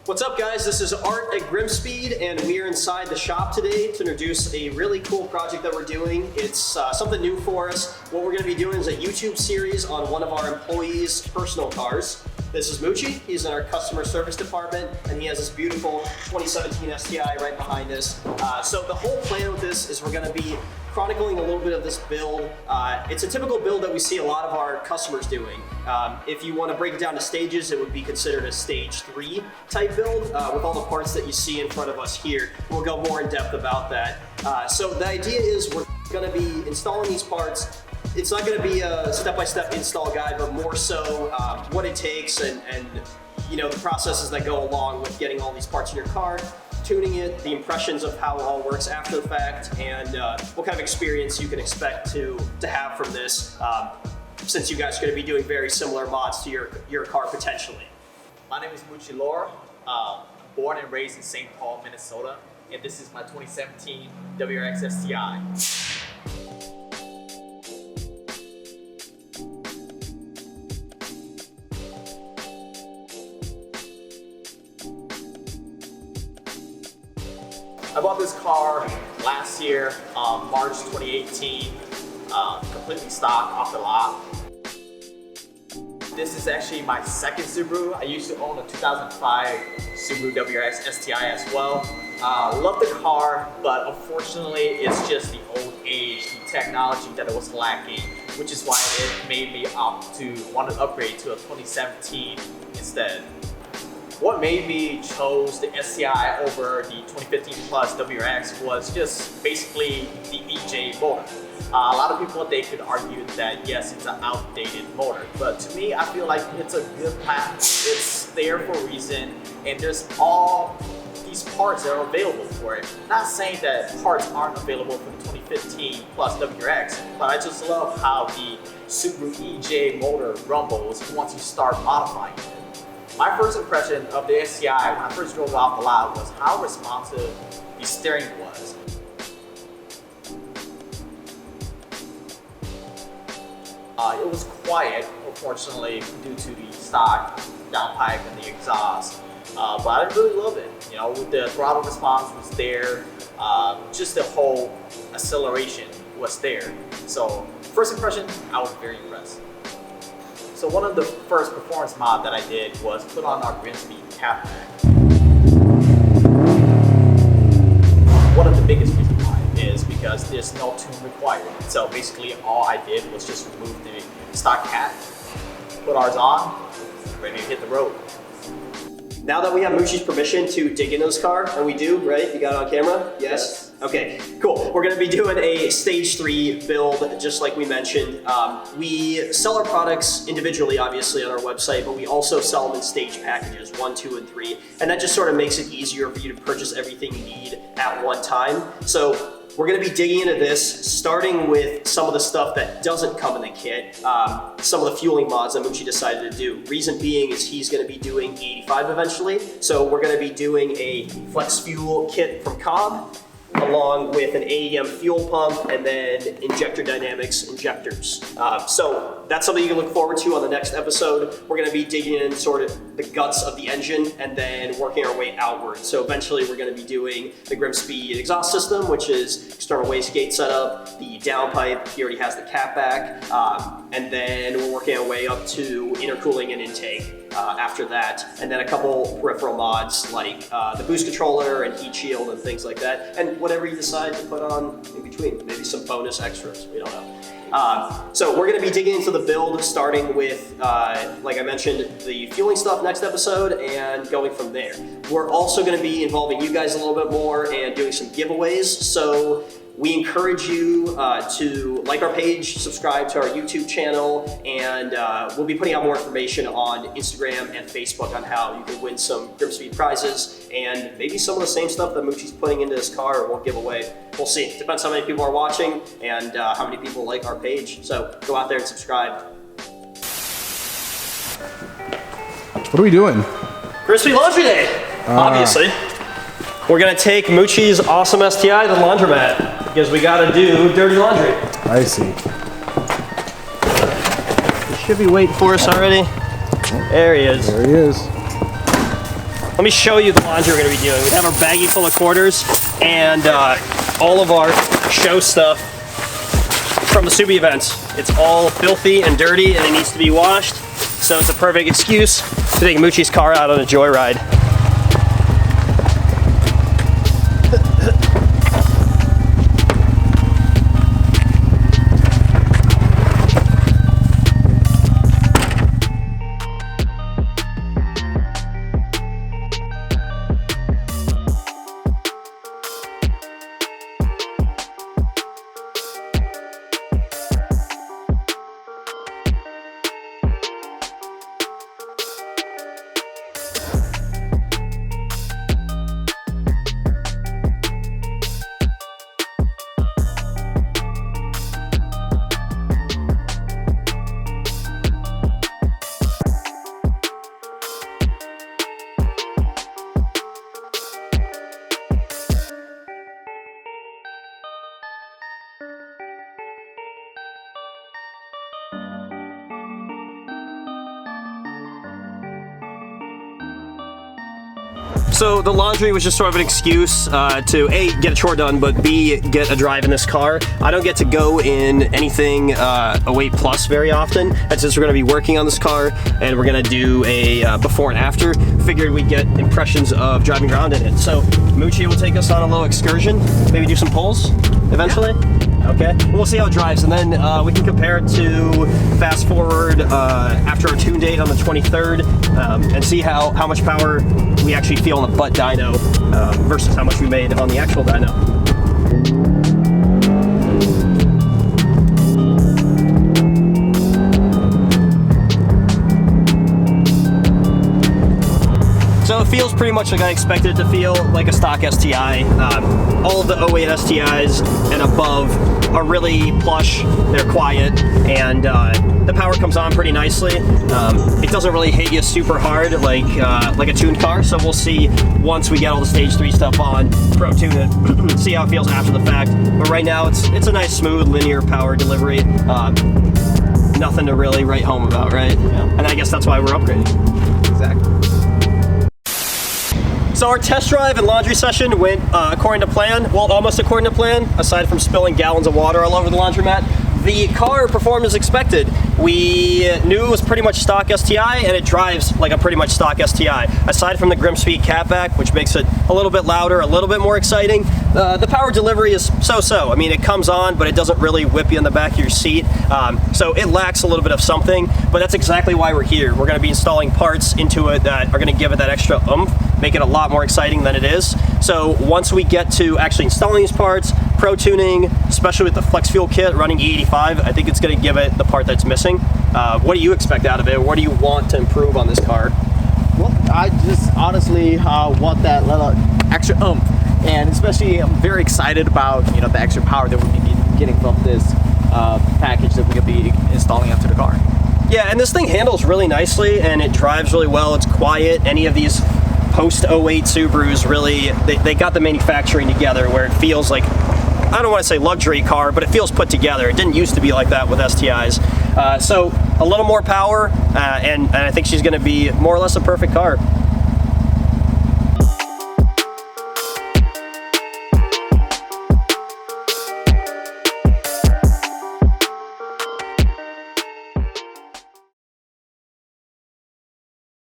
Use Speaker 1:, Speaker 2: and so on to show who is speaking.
Speaker 1: What's up, guys? This is Art at GrimmSpeed, and we are inside the shop today to introduce a really cool project that we're doing. It's something new for us. What we're going to be doing is a YouTube series on one of our employees' personal cars. This is Moochie. He's in our customer service department, and he has this beautiful 2017 STI right behind us. So the whole plan with this is we're going to be chronicling a little bit of this build. It's a typical build that we see a lot of our customers doing. If you want to break it down to stages, it would be considered a stage 3 type build with all the parts that you see in front of us here. We'll go more in depth about that. So the idea is we're going to be installing these parts. It's not going to be a step-by-step install guide, but more so what it takes and you know, the processes that go along with getting all these parts in your car, tuning it, the impressions of how it all works after the fact, and what kind of experience you can expect to have from this, since you guys are going to be doing very similar mods to your car potentially.
Speaker 2: My name is Muchee, born and raised in St. Paul, Minnesota, and this is my 2017 WRX STI. I bought this car last year, March 2018, completely stock off the lot. This is actually my second Subaru. I used to own a 2005 Subaru WRX STI as well. Love the car, but unfortunately it's just the old age, the technology that it was lacking, which is why it made me opt to want to upgrade to a 2017 instead. What made me chose the STI over the 2015 Plus WRX was just basically the EJ motor. A lot of people, they could argue that yes, it's an outdated motor, but to me, I feel like it's a good platform. It's there for a reason, and there's all these parts that are available for it. Not saying that parts aren't available for the 2015 Plus WRX, but I just love how the Subaru EJ motor rumbles once you start modifying it. My first impression of the STI when I first drove off the lot was how responsive the steering was. It was quiet, unfortunately, due to the stock downpipe and the exhaust. But I really love it. You know, the throttle response was there. Just the whole acceleration was there. So, first impression, I was very impressed. So one of the first performance mod that I did was put on our GrimmSpeed cap pack. One of the biggest reasons why is because there's no tune required. So basically all I did was just remove the stock cap, put ours on, ready to hit the road.
Speaker 1: Now that we have Moochie's permission to dig into this car, and we do, right? You got it on camera? Yes? Okay, cool. We're gonna be doing a stage 3 build, just like we mentioned. We sell our products individually, obviously, on our website, but we also sell them in stage packages, 1, 2, and 3. And that just sort of makes it easier for you to purchase everything you need at one time. So we're gonna be digging into this, starting with some of the stuff that doesn't come in the kit, some of the fueling mods that Moochie decided to do. Reason being is he's gonna be doing 85 eventually, so we're gonna be doing a flex fuel kit from Cobb, along with an AEM fuel pump and then injector dynamics injectors. So that's something you can look forward to on the next episode. We're gonna be digging in sort of the guts of the engine and then working our way outward. So eventually we're gonna be doing the GrimmSpeed exhaust system, which is external wastegate setup, the downpipe, he already has the catback, and then we're working our way up to intercooling and intake. After that, and then a couple peripheral mods like the boost controller and heat shield and things like that, and whatever you decide to put on in between, maybe some bonus extras, we don't know. So we're going to be digging into the build, starting with, like I mentioned, the fueling stuff next episode and going from there. We're also going to be involving you guys a little bit more and doing some giveaways, so we encourage you to like our page, subscribe to our YouTube channel, and we'll be putting out more information on Instagram and Facebook on how you can win some GrimmSpeed prizes and maybe some of the same stuff that Moochie's putting into his car or won't give away. We'll see. Depends how many people are watching and how many people like our page. So go out there and subscribe.
Speaker 3: What are we doing?
Speaker 1: GrimmSpeed Laundry Day, obviously. We're gonna take Moochie's awesome STI to the laundromat because we gotta do dirty laundry.
Speaker 3: I see.
Speaker 1: He should be waiting for us already. There he is.
Speaker 3: There he is.
Speaker 1: let me show you the laundry we're gonna be doing. We have our baggie full of quarters and all of our show stuff from the Subi events. It's all filthy and dirty and it needs to be washed. So it's a perfect excuse to take Muchee's car out on a joyride. So the laundry was just sort of an excuse to A, get a chore done, but B, get a drive in this car. I don't get to go in anything a weight plus very often, and since we're gonna be working on this car and we're gonna do a before and after, figured we'd get impressions of driving around in it. So Moochie will take us on a little excursion, maybe do some pulls eventually. Yeah. Okay, we'll see how it drives, and then we can compare it to fast forward after our tune date on the 23rd and see how much power we actually feel on the butt dyno versus how much we made on the actual dyno. So it feels pretty much like I expected it to feel, like a stock STI. All of the 08 STIs and above are really plush, they're quiet, and the power comes on pretty nicely. It doesn't really hit you super hard like a tuned car, so we'll see once we get all the stage 3 stuff on, pro tune it, see how it feels after the fact. But right now it's a nice smooth linear power delivery. Nothing to really write home about, right? Yeah. And I guess that's why we're upgrading.
Speaker 2: Exactly.
Speaker 1: So our test drive and laundry session went according to plan, well, almost according to plan, aside from spilling gallons of water all over the laundromat. The car performed as expected. We knew it was pretty much stock STI, and it drives like a pretty much stock STI. Aside from the GrimmSpeed catback, which makes it a little bit louder, a little bit more exciting, the power delivery is so-so. I mean, it comes on, but it doesn't really whip you in the back of your seat. So it lacks a little bit of something, but that's exactly why we're here. We're gonna be installing parts into it that are gonna give it that extra oomph, make it a lot more exciting than it is. So once we get to actually installing these parts, pro tuning, especially with the flex fuel kit running E85, I think it's going to give it the part that's missing. What do you expect out of it? What do you want to improve on this car?
Speaker 2: Well, I just honestly want that little extra oomph, and especially I'm very excited about the extra power that we'll be getting from this package that we're going to be installing onto the car.
Speaker 1: Yeah, and this thing handles really nicely and it drives really well. It's quiet. Any of these post 08 Subarus really, they got the manufacturing together where it feels like, I don't want to say luxury car, but it feels put together. It didn't used to be like that with STIs. So a little more power, and I think she's going to be more or less a perfect car.